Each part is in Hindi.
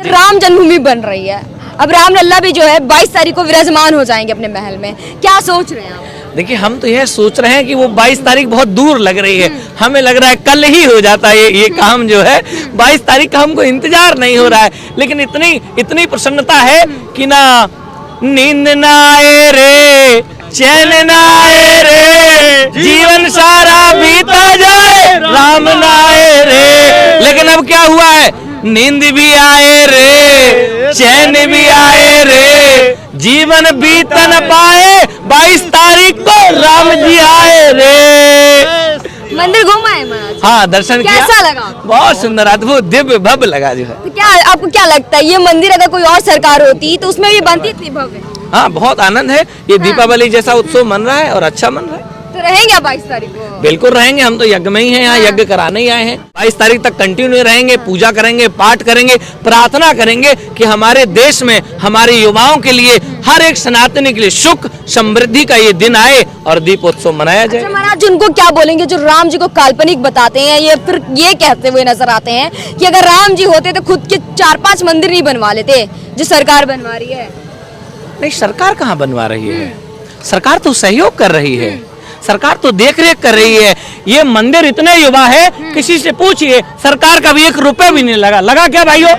राम जन्मभूमि बन रही है, अब रामलला भी जो है 22 तारीख को विराजमान हो जाएंगे अपने महल में, क्या सोच रहे हैं आप? देखिए हम तो यह सोच रहे हैं कि वो 22 तारीख बहुत दूर लग रही है, हमें लग रहा है कल ही हो जाता है ये काम जो है। 22 तारीख का हमको इंतजार नहीं हो रहा है, लेकिन इतनी प्रसन्नता है कि ना नींद ना आए रे, चैन ना आए रे, जीवन सारा बीता जाए, राम ना आए रे। लेकिन अब क्या हुआ है, नींद भी आए रे, चैन भी आए रे, जीवन बीत न पाए, 22 तारीख को राम जी आए रे। मंदिर घूमा है महाराज? हाँ, दर्शन किया। कैसा लगा? बहुत सुंदर, अद्भुत, दिव्य भव्य लगा जो है। तो क्या आपको क्या लगता है, ये मंदिर अगर कोई और सरकार होती तो उसमें भी बनती थी भव्य? हाँ, बहुत आनंद है, ये दीपावली जैसा उत्सव मन रहा है और अच्छा मन रहा है। तो रहेंगे 22 तारीख को? बिल्कुल रहेंगे, हम तो यज्ञ में ही हैं, यहाँ यज्ञ कराने ही आए हैं। 22 तारीख तक कंटिन्यू रहेंगे, पूजा करेंगे, पाठ करेंगे, प्रार्थना करेंगे कि हमारे देश में हमारे युवाओं के लिए, हर एक सनातनी के लिए सुख समृद्धि का ये दिन आए और दीपोत्सव मनाया जाए। अच्छा महाराज, उनको क्या बोलेंगे जो राम जी को काल्पनिक बताते हैं, ये फिर ये कहते हुए नजर आते हैं कि अगर राम जी होते तो खुद के 4-5 मंदिर नहीं बनवा लेते जो सरकार बनवा रही है? नहीं, सरकार कहाँ बनवा रही है, सरकार तो सहयोग कर रही है, सरकार तो देख रेख कर रही है। ये मंदिर इतने युवा है, किसी से पूछिए, सरकार का भी 1 रुपए भी नहीं लगा क्या भाइयों?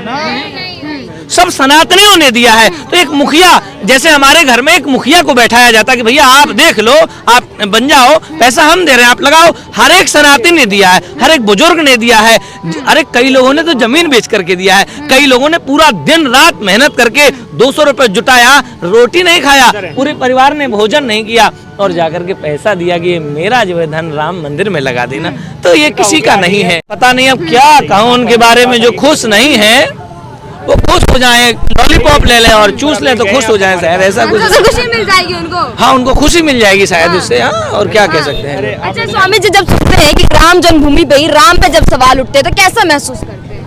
सब सनातनियों ने दिया है। तो एक मुखिया, जैसे हमारे घर में एक मुखिया को बैठाया जाता है कि भैया आप देख लो, आप बन जाओ, पैसा हम दे रहे हैं, आप लगाओ, हर एक सनातनी ने दिया है, हर एक बुजुर्ग ने दिया है। अरे कई लोगों ने तो जमीन बेच करके दिया है, कई लोगों ने पूरा दिन रात मेहनत करके 200 रुपए जुटाया, रोटी नहीं खाया, पूरे परिवार ने भोजन नहीं किया और जाकर के पैसा दिया कि ये मेरा जो है धन राम मंदिर में लगा देना। तो ये किसी का नहीं है। पता नहीं अब क्या कहूँ उनके बारे में, जो खुश नहीं है वो खुश हो जाए, लॉलीपॉप ले लें और चूस लें तो खुश हो जाए, शायद ऐसा कुछ। खुशी मिल जाएगी उनको? हाँ, उनको खुशी मिल जाएगी शायद उससे। हाँ, और क्या कह सकते हैं। अच्छा स्वामी जी, जब सुनते हैं कि राम जन्मभूमि पे ही राम पे जब सवाल उठते हैं तो कैसा महसूस करते हैं?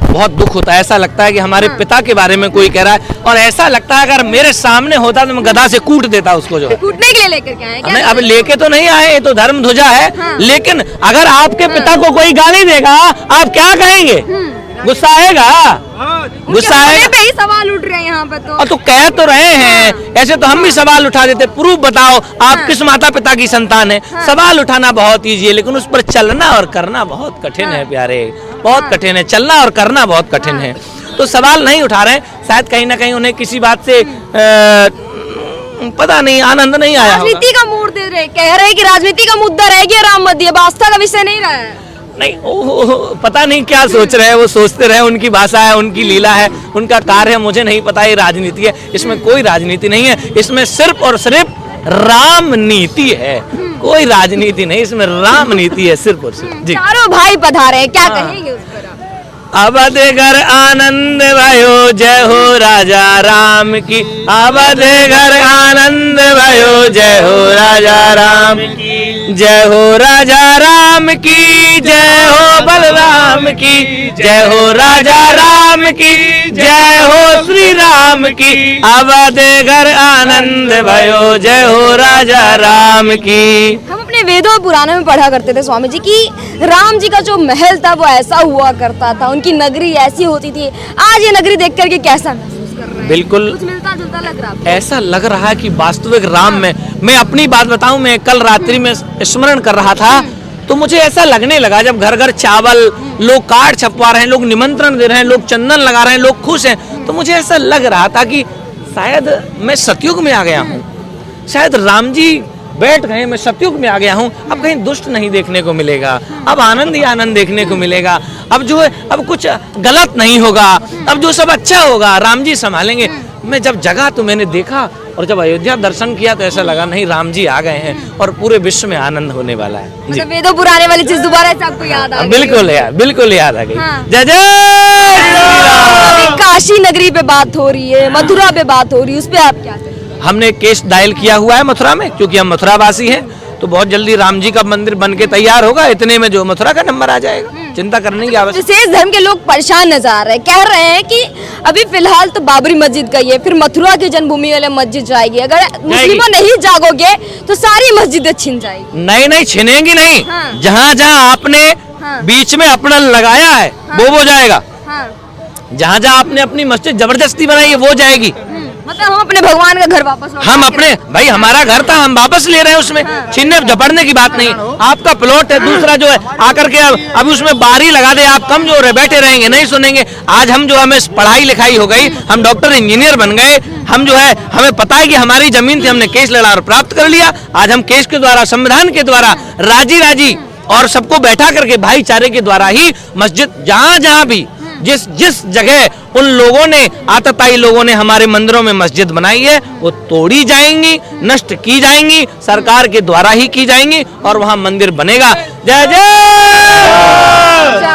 बहुत दुख होता है, ऐसा लगता है कि हमारे पिता के बारे में कोई कह रहा है, और ऐसा लगता है अगर मेरे सामने होता तो मैं गधा से कूट देता उसको। जो कूटने के लिए लेकर के आए क्या? नहीं, अब लेके तो नहीं आए, ये तो धर्म ध्वजा है। लेकिन अगर आपके पिता को कोई गाली देगा, आप क्या कहेंगे? गुस्सा आएगा, गुस्सा आएगा। पे ही सवाल उठ रहे हैं यहाँ पर तो। और तो कह तो रहे हैं, ऐसे तो हम भी सवाल उठा देते, प्रूफ बताओ आप किस माता पिता की संतान है। सवाल उठाना बहुत ईजी है, लेकिन उस पर चलना और करना बहुत कठिन है प्यारे, बहुत कठिन है, चलना और करना बहुत कठिन है। तो सवाल नहीं उठा रहे, शायद कहीं ना कहीं उन्हें किसी बात से पता नहीं, आनंद नहीं आया। राजनीति का मूड दे रहे, कह रहे कि राजनीति का मुद्दा रह गया राम मंदिर, अब आस्था का विषय नहीं रहा है। नहीं, पता नहीं क्या सोच रहे हैं, वो सोचते रहे, उनकी भाषा है, उनकी लीला है, उनका कार्य है, मुझे नहीं पता। ये राजनीति है, इसमें कोई राजनीति नहीं है, इसमें सिर्फ और सिर्फ राम नीति है, कोई राजनीति नहीं, इसमें राम नीति है सिर्फ और सिर्फ। जी, चारों भाई पधारे हैं, क्या कहेंगे उस पर आप? अवध घर आनंद भयो, जय हो राजा राम की। अवध घर आनंद भयो, जय हो राजा राम की। जय हो राजा राम की, जय हो बलराम की, जय हो राजा राम की, जय हो श्री राम की। अवध घर आनंद भयो, जय हो राजा राम की। हम अपने वेदों पुराणों में पढ़ा करते थे स्वामी जी की राम जी का जो महल था वो ऐसा हुआ करता था, उनकी नगरी ऐसी होती थी। आज ये नगरी देख करके कैसा महसूस कर रहे हैं? बिल्कुल कुछ मिलता जुलता लग रहा है? ऐसा लग रहा है कि वास्तविक राम में, मैं अपनी बात बताऊं, मैं कल रात्रि में स्मरण कर रहा था तो मुझे ऐसा लगने लगा, जब घर घर चावल, लोग कार्ड छपवा रहे हैं, लोग निमंत्रण दे रहे हैं, लोग चंदन लगा रहे हैं, लोग खुश हैं, तो मुझे ऐसा लग रहा था कि शायद मैं सतयुग में आ गया हूँ, शायद राम जी बैठ गए, मैं सतयुग में आ गया हूँ। अब कहीं दुष्ट नहीं देखने को मिलेगा, अब आनंद ही आनंद देखने को मिलेगा। अब जो है, अब कुछ गलत नहीं होगा, अब जो सब अच्छा होगा, राम जी संभालेंगे। मैं जब जगा तो मैंने देखा, और जब अयोध्या दर्शन किया तो ऐसा लगा नहीं, राम जी आ गए हैं और पूरे विश्व में आनंद होने वाला है। मतलब वेदों पुराने वाली चीज दोबारा से आपको याद आ गई? बिल्कुल यार, बिल्कुल याद आ गई। जय जय अभी काशी नगरी पे बात हो रही है, मथुरा पे बात हो रही है, उस पे आप क्या कहें? हमने केस दायर किया हुआ है मथुरा में, क्योंकि हम मथुरा वासी हैं, तो बहुत जल्दी राम जी का मंदिर बन के तैयार होगा, इतने में जो मथुरा का नंबर आ जाएगा, चिंता करने की आवश्यकता। विशेष धर्म के लोग परेशान नजर आ रहे हैं, कह रहे हैं कि अभी फिलहाल तो बाबरी मस्जिद गई है, फिर मथुरा की जन्मभूमि वाले मस्जिद जाएगी, अगर मुस्लिमों नहीं जागोगे तो सारी मस्जिदें छिन जाएगी। नहीं नहीं, छिनेंगी नहीं। जहाँ जहाँ आपने बीच में अपना लगाया है वो जाएगा। जहाँ जहाँ आपने अपनी मस्जिद जबरदस्ती बनाई है वो जाएगी। मतलब हम अपने भगवान का घर वापस लौटा हम के अपने भाई हमारा घर था, हम वापस ले रहे हैं, उसमें छीनने झपड़ने की बात नहीं। आपका प्लॉट है, दूसरा जो है आकर के अब उसमें बारी लगा दे, आप कमजोर है, बैठे रहेंगे, नहीं सुनेंगे। आज हम जो हमें पढ़ाई लिखाई हो गई, हम डॉक्टर इंजीनियर बन गए, हम जो है हमें पता है कि हमारी जमीन थी, हमने केस लड़ा और प्राप्त कर लिया। आज हम केस के द्वारा, संविधान के द्वारा राजी राजी और सबको बैठा करके भाईचारे के द्वारा ही मस्जिद जहाँ जहाँ भी जिस जगह उन लोगों ने, आतताई लोगों ने हमारे मंदिरों में मस्जिद बनाई है, वो तोड़ी जाएंगी, नष्ट की जाएंगी, सरकार के द्वारा ही की जाएंगी और वहां मंदिर बनेगा। जय जय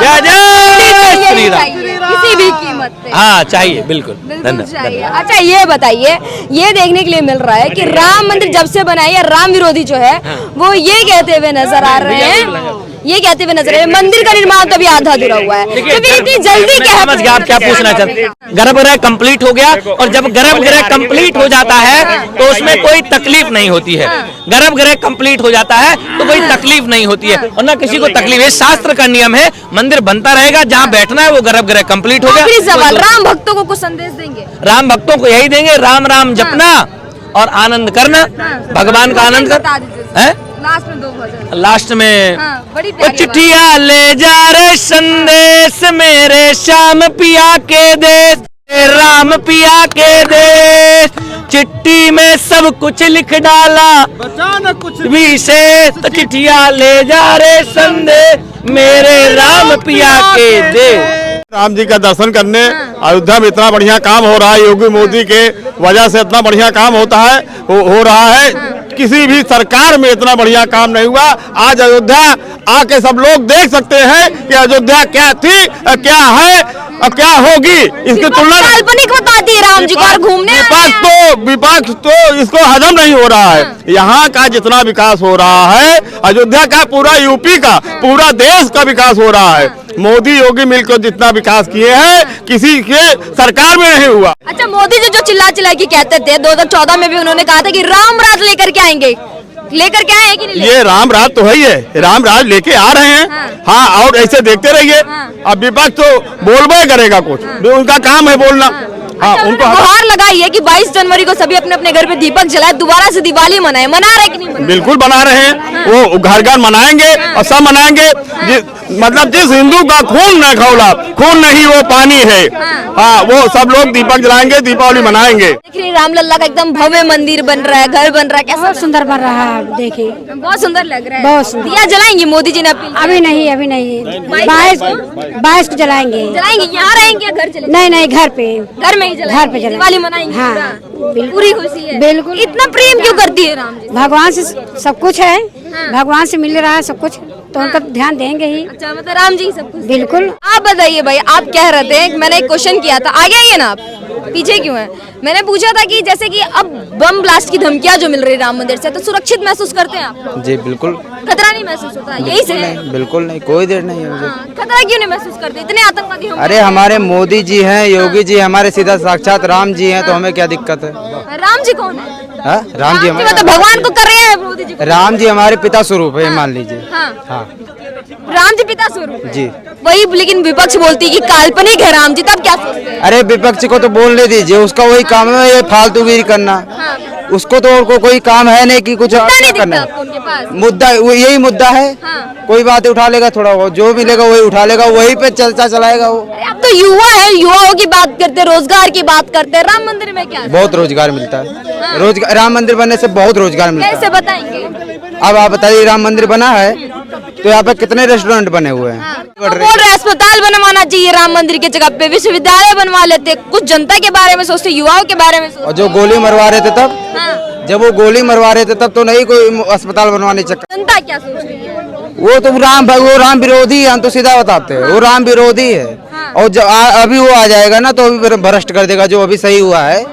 जय जय श्री राम। किसी भी कीमत पे। हाँ चाहिए, बिल्कुल। बिल्कुल चाहिए। अच्छा ये बताइए, ये देखने के लिए मिल रहा है कि राम मंदिर जब से बना है, राम विरोधी जो है वो ये कहते हुए नजर आ रहे हैं, ये कहते हुए नजर आ रहे हैं मंदिर का निर्माण तो अभी आधा अधूरा हुआ है, तो फिर इतनी जल्दी क्या समझ गया आप क्या पूछना चाहते हैं। गर्भगृह कंप्लीट हो गया, और जब गर्भगृह कंप्लीट हो जाता है तो उसमें कोई तकलीफ नहीं होती है। गर्भगृह कंप्लीट हो जाता है तो कोई तकलीफ नहीं होती है, और ना किसी को तकलीफ है। शास्त्र का नियम है, मंदिर बनता रहेगा, जहाँ बैठना है वो गर्भगृह कंप्लीट हो गया। आखिरी सवाल, राम भक्तों को कुछ संदेश देंगे? राम भक्तों को यही देंगे, राम राम जपना और आनंद करना, भगवान का आनंद कर। है लास्ट में 2 भजन, लास्ट में बड़ी वो चिट्ठिया ले जा रे संदेश मेरे श्याम पिया के देश, राम पिया के देश, चिट्ठी में सब कुछ लिख डाला, बचाना कुछ विशेष, तो चिट्ठिया ले जा रे संदेश मेरे राम पिया के देश। राम जी का दर्शन करने अयोध्या में इतना बढ़िया काम हो रहा है, योगी मोदी के वजह से इतना बढ़िया काम होता है, हो रहा है। किसी भी सरकार में इतना बढ़िया काम नहीं हुआ। आज अयोध्या आके सब लोग देख सकते हैं कि अयोध्या क्या थी, क्या है और क्या होगी। इसकी तुलना काल्पनिक बताती है राम जी को, और घूमने विपक्ष तो इसको हजम नहीं हो रहा है। यहाँ का जितना विकास हो रहा है, अयोध्या का, पूरा यूपी का, पूरा देश का विकास हो रहा है। मोदी योगी मिलकर जितना विकास किए हैं, किसी के सरकार में नहीं हुआ। अच्छा, मोदी जी जो चिल्ला चिल्ला के कहते थे, 2014 में भी उन्होंने कहा था कि राम राज लेकर के आएंगे, लेकर के आए कि नहीं? ये राम राज तो है ही है, राम राज लेके आ रहे हैं। हाँ, और ऐसे देखते रहिए। अब विपक्ष तो बोलबे करेगा, कुछ उनका काम है बोलना। हाँ, उनको गुहार लगाई है कि 22 जनवरी को सभी अपने अपने घर पे दीपक जलाए, दोबारा से दिवाली मनाए। मना रहे कि नहीं मना? बिल्कुल बना रहे हैं, वो घर घर मनाएंगे और सब मनाएंगे। मतलब जिस हिंदू का खून न खौला, खून नहीं वो पानी है। हाँ, वो सब लोग दीपक जलाएंगे, दीपावली मनाएंगे। देखिए रामलला का एकदम भव्य मंदिर बन रहा है, घर बन रहा है, कैसा बहुत सुंदर बन रहा है। देखिए बहुत सुंदर लग रहा है। बहुत सुंदर। दिया जलाएंगे मोदी जी ने अपील की? अभी नहीं 22 को जलाएंगे। जलाएंगे, यहाँ रहेंगे या घर चले? नहीं, घर पे, घर में ही जलाएंगे, घर पे जलाएंगे। दिवाली मनाएंगे। हाँ, पूरा? बिल्कुल। पूरी खुशी है, बिल्कुल। इतना प्रेम क्यों करती है राम जी? भगवान से सब कुछ है, भगवान से मिल रहा है सब कुछ, तो उनका ध्यान देंगे ही। अच्छा, मतलब राम जी सब कुछ। बिल्कुल। आप बताइए भाई, आप कह रहे थे, मैंने एक क्वेश्चन किया था, आगे आइए ना आप, पीछे क्यों है? मैंने पूछा था कि जैसे कि अब बम ब्लास्ट की धमकियां जो मिल रही है राम मंदिर से, तो सुरक्षित महसूस करते हैं आप? जी बिल्कुल। खतरा नहीं महसूस होता? यही से नहीं, बिल्कुल नहीं, कोई देर नहीं है मुझे। खतरा क्यों नहीं महसूस करते? इतने आतंकवादी हम। अरे हमारे मोदी जी हैं, योगी जी हमारे सीधा साक्षात राम जी हैं, तो हमें क्या दिक्कत है? राम जी कौन है? हाँ? राम जी मतलब भगवान को कर रहे हैं मोदी जी को? राम जी हमारे पिता स्वरूप है, मान लीजिए। हाँ, राम जी पिता स्वरूप है। जी। वही, लेकिन विपक्ष बोलती है कि काल्पनिक है राम जी, तब क्या सोचते हैं? अरे विपक्ष को तो बोलने दीजिए, उसका वही काम है ये फालतूगिरी करना। उसको तो और कोई काम है नहीं कि कुछ नहीं करना दिखता आपको उनके पास? मुद्दा यही मुद्दा है। कोई बात उठा लेगा, थोड़ा वो जो मिलेगा वही उठा लेगा, वही पे चर्चा चलाएगा वो। अब तो युवा है, युवाओं की बात करते, रोजगार की बात करते, राम मंदिर में क्या है? बहुत रोजगार मिलता है। रोजगार, राम मंदिर बनने से बहुत रोजगार मिलता है। कैसे बताएंगे? अब आप बताइए, राम मंदिर बना है तो यहाँ पे कितने रेस्टोरेंट बने हुए हैं? बोल रहे अस्पताल बनवाना चाहिए राम मंदिर की जगह पे, विश्वविद्यालय बनवा लेते, कुछ जनता के बारे में सोचते, युवाओं के बारे में सोचते। और जो गोली मरवा रहे थे तब, जब वो गोली मरवा रहे थे तब तो नहीं कोई अस्पताल बनवाने चक्कर। जनता क्या सोच रही है? वो तो वो राम विरोधी है, हम तो सीधा बताते हैं, वो राम विरोधी है। और अभी वो आ जाएगा ना तो अभी भ्रष्ट कर देगा जो अभी सही हुआ है।